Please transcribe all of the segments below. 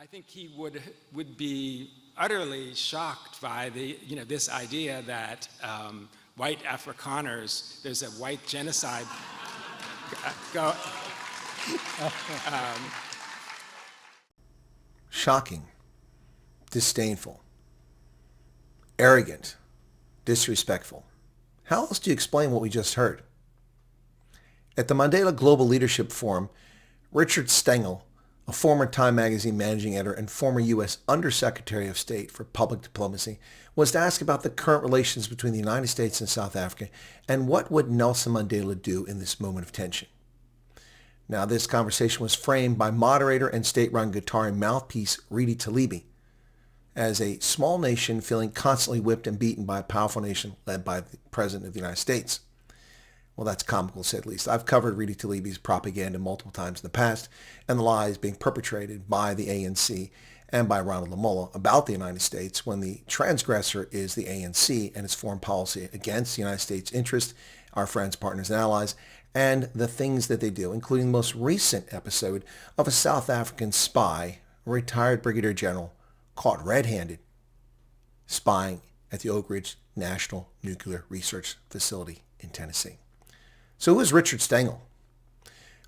I think he would be utterly shocked by this idea that white Afrikaners, there's a white genocide Shocking, disdainful, arrogant, disrespectful. How else do you explain what we just heard? At the Mandela Global Leadership Forum, Richard Stengel, a former Time magazine managing editor and former U.S. Undersecretary of State for Public Diplomacy, was asked about the current relations between the United States and South Africa and what would Nelson Mandela do in this moment of tension. Now, this conversation was framed by moderator and state-run Qatari mouthpiece Redi Tlaib as a small nation feeling constantly whipped and beaten by a powerful nation led by the President of the United States. Well, that's comical, to say the least. I've covered Redi Tlaib's propaganda multiple times in the past and the lies being perpetrated by the ANC and by Ronald Lamola about the United States when the transgressor is the ANC and its foreign policy against the United States' interests, our friends, partners, and allies, and the things that they do, including the most recent episode of a South African spy, a retired brigadier general, caught red-handed spying at the Oak Ridge National Nuclear Research Facility in Tennessee. So who is Richard Stengel?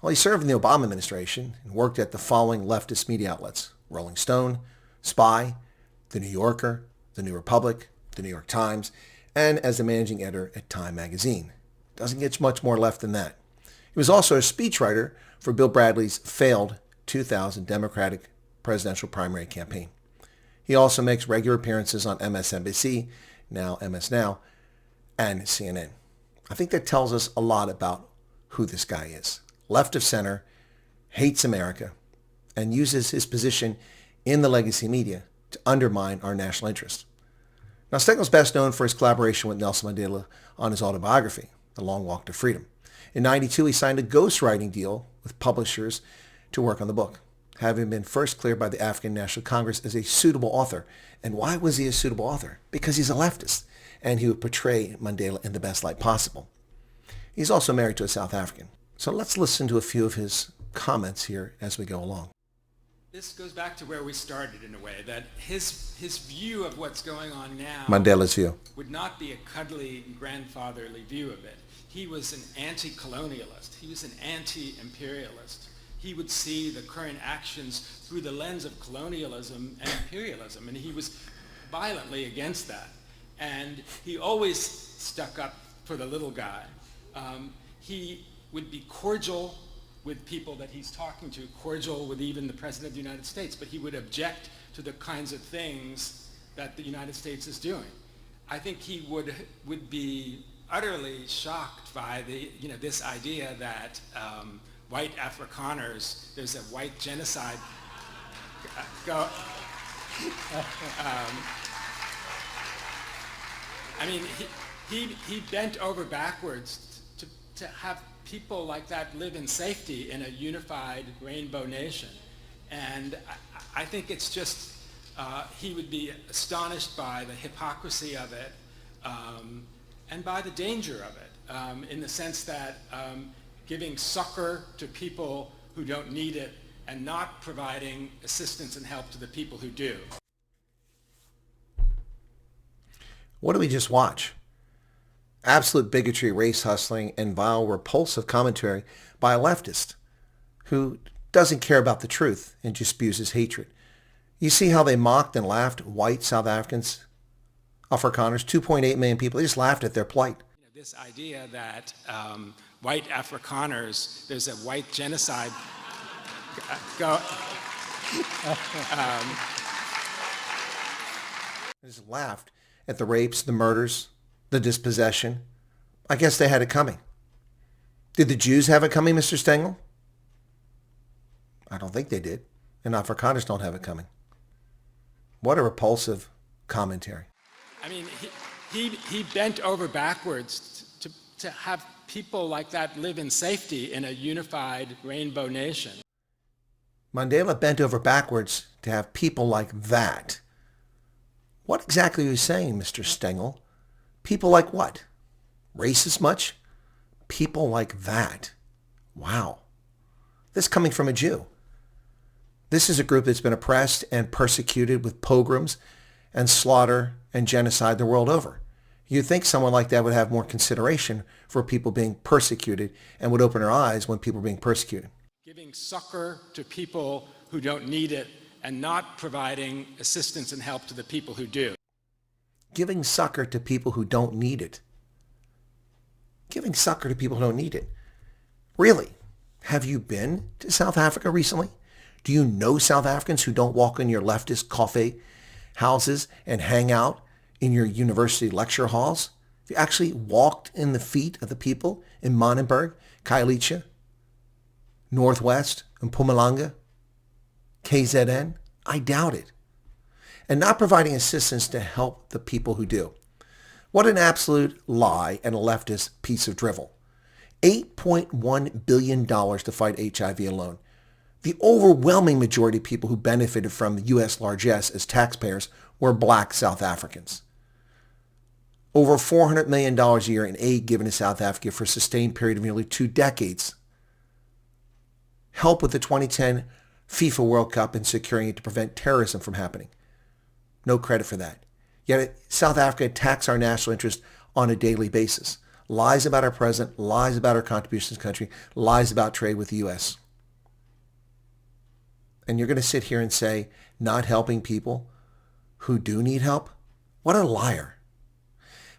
Well, he served in the Obama administration and worked at the following leftist media outlets: Rolling Stone, Spy, The New Yorker, The New Republic, The New York Times, and as the managing editor at Time magazine. Doesn't get much more left than that. He was also a speechwriter for Bill Bradley's failed 2000 Democratic presidential primary campaign. He also makes regular appearances on MSNBC, now MS Now, and CNN. I think that tells us a lot about who this guy is. Left of center, hates America, and uses his position in the legacy media to undermine our national interests. Now, Stengel's best known for his collaboration with Nelson Mandela on his autobiography, The Long Walk to Freedom. In 1992, he signed a ghostwriting deal with publishers to work on the book, having been first cleared by the African National Congress as a suitable author. And why was he a suitable author? Because he's a leftist, and he would portray Mandela in the best light possible. He's also married to a South African. So let's listen to a few of his comments here as we go along. This goes back to where we started, in a way, that his view of what's going on now Mandela's view would not be a cuddly, grandfatherly view of it. He was an anti-colonialist. He was an anti-imperialist. He would see the current actions through the lens of colonialism and imperialism, and he was violently against that. And he always stuck up for the little guy. He would be cordial with people that he's talking to, cordial with even the President of the United States, but he would object to the kinds of things that the United States is doing. I think he would be utterly shocked by this idea that white Afrikaners, there's a white genocide I mean, he bent over backwards to have people like that live in safety in a unified rainbow nation. And I think it's just, he would be astonished by the hypocrisy of it and by the danger of it, in the sense that giving succor to people who don't need it and not providing assistance and help to the people who do. What did we just watch? Absolute bigotry, race hustling, and vile, repulsive commentary by a leftist who doesn't care about the truth and just spews his hatred. You see how they mocked and laughed white South Africans, Afrikaners, 2.8 million people. They just laughed at their plight. This idea that white Afrikaners, there's a white genocide They just laughed at the rapes, the murders, the dispossession. I guess they had it coming. Did the Jews have it coming, Mr. Stengel? I don't think they did. And Afrikaners don't have it coming. What a repulsive commentary. I mean, he bent over backwards to have people like that live in safety in a unified rainbow nation. Mandela bent over backwards to have people like that. What exactly are you saying, Mr. Stengel? People like what? Racist much? People like that. Wow. This coming from a Jew. This is a group that's been oppressed and persecuted with pogroms and slaughter and genocide the world over. You'd think someone like that would have more consideration for people being persecuted and would open their eyes when people are being persecuted. Giving succor to people who don't need it and not providing assistance and help to the people who do. Giving succor to people who don't need it. Giving succor to people who don't need it. Really? Have you been to South Africa recently? Do you know South Africans who don't walk in your leftist coffee houses and hang out in your university lecture halls? Have you actually walked in the feet of the people in Manenberg, Khayelitsha, Northwest, and Mpumalanga, KZN? I doubt it. And not providing assistance to help the people who do. What an absolute lie and a leftist piece of drivel. $8.1 billion to fight HIV alone. The overwhelming majority of people who benefited from the U.S. largesse as taxpayers were black South Africans. Over $400 million a year in aid given to South Africa for a sustained period of nearly 2 decades. Help with the 2010 FIFA World Cup and securing it to prevent terrorism from happening. No credit for that. Yet South Africa attacks our national interest on a daily basis. Lies about our president, lies about our contributions to the country, lies about trade with the U.S. And you're going to sit here and say, not helping people who do need help? What a liar.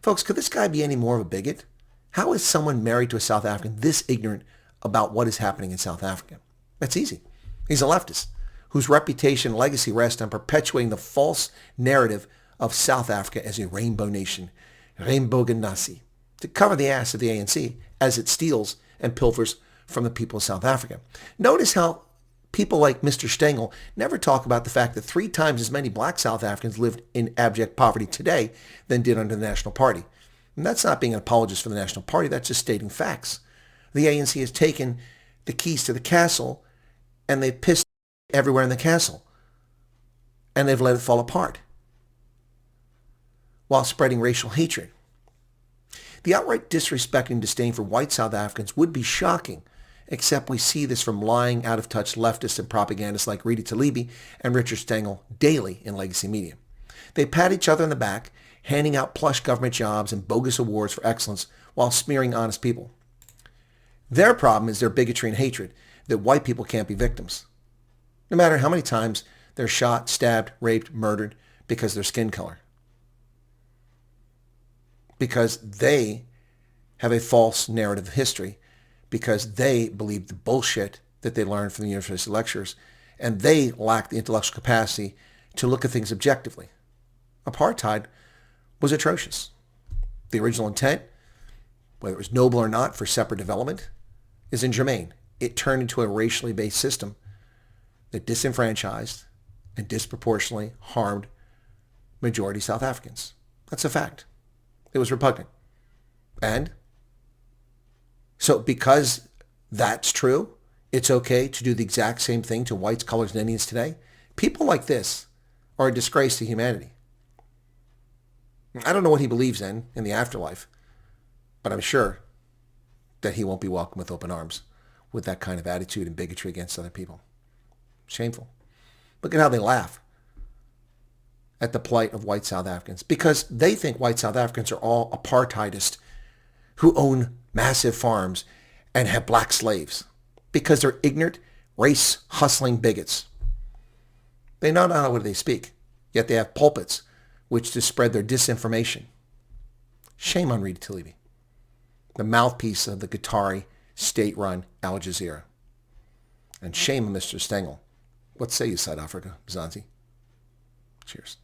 Folks, could this guy be any more of a bigot? How is someone married to a South African this ignorant about what is happening in South Africa? That's easy. He's a leftist whose reputation and legacy rest on perpetuating the false narrative of South Africa as a rainbow nation, Rainbow Ganassi, to cover the ass of the ANC as it steals and pilfers from the people of South Africa. Notice how people like Mr. Stengel never talk about the fact that 3 times as many black South Africans live in abject poverty today than did under the National Party. And that's not being an apologist for the National Party, that's just stating facts. The ANC has taken the keys to the castle and they've pissed everywhere in the castle. And they've let it fall apart while spreading racial hatred. The outright disrespect and disdain for white South Africans would be shocking, except we see this from lying, out-of-touch leftists and propagandists like Rita Tlaib and Richard Stengel daily in legacy media. They pat each other on the back, handing out plush government jobs and bogus awards for excellence while smearing honest people. Their problem is their bigotry and hatred, that white people can't be victims. No matter how many times they're shot, stabbed, raped, murdered because of their skin color. Because they have a false narrative of history, because they believe the bullshit that they learned from the university lectures, and they lack the intellectual capacity to look at things objectively. Apartheid was atrocious. The original intent, whether it was noble or not for separate development, is ingermane. It turned into a racially based system that disenfranchised and disproportionately harmed majority South Africans. That's a fact. It was repugnant. And so because that's true, it's okay to do the exact same thing to whites, colors, and Indians today? People like this are a disgrace to humanity. I don't know what he believes in the afterlife, but I'm sure that he won't be welcomed with open arms with that kind of attitude and bigotry against other people. Shameful. Look at how they laugh at the plight of white South Africans because they think white South Africans are all apartheidists who own massive farms and have black slaves because they're ignorant, race-hustling bigots. They not know what they speak, yet they have pulpits which to spread their disinformation. Shame on Rita Tlaib, the mouthpiece of the Qatari state-run Al Jazeera. And shame on Mr. Stengel. What say you, South Africa, Mzansi? Cheers.